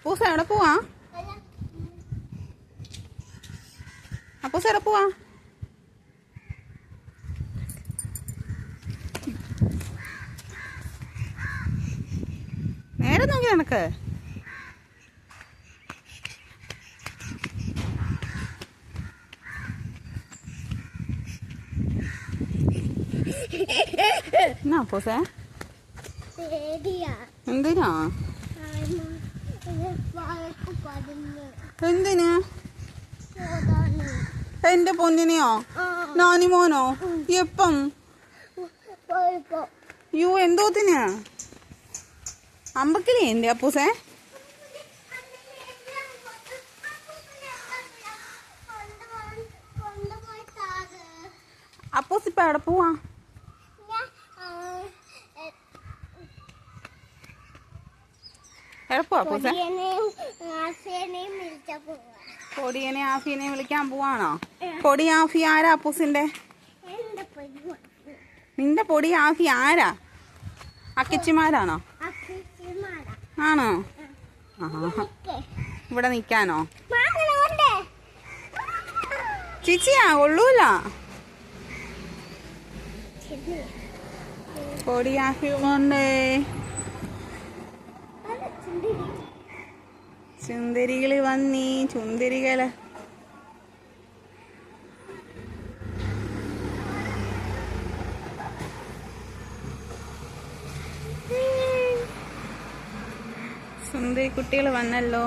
അപ്പൂസ് എവിടെ പോവാ? അപ്പൂസ് എവിടെ പോവാ? നേരെ നോക്കി നിനക്ക്. എന്നാ അപ്പൂസേ? എന്തിനാ? എന്തിന്? എന്റെ പൊന്നിനെയോ? നാനിമോനോ? എപ്പം? യു എന്തോത്തിന്? അമ്പക്കിലേ എന്റെ അപ്പൂസേ? അപ്പൂസ് ഇപ്പൊ എവിടെ പോവാ? പൊടിയനെ ആഫിയനെ വിളിക്കാൻ പോവാണോ? പൊടി ആഫി ആരാ അപ്പൂസിന്റെ? നിന്റെ പൊടി ആഫി ആരാ? അക്കിച്ചിമാരാണോ? ആണോ? ഇവിടെ നിക്കാനോ? ചിച്ചിയാ കൊള്ളൂല. പൊടി ആഫി കൊണ്ടേ ചുന്ദരികള് വന്നീ. ചുന്ദരികള് സുന്ദരി കുട്ടികൾ വന്നല്ലോ.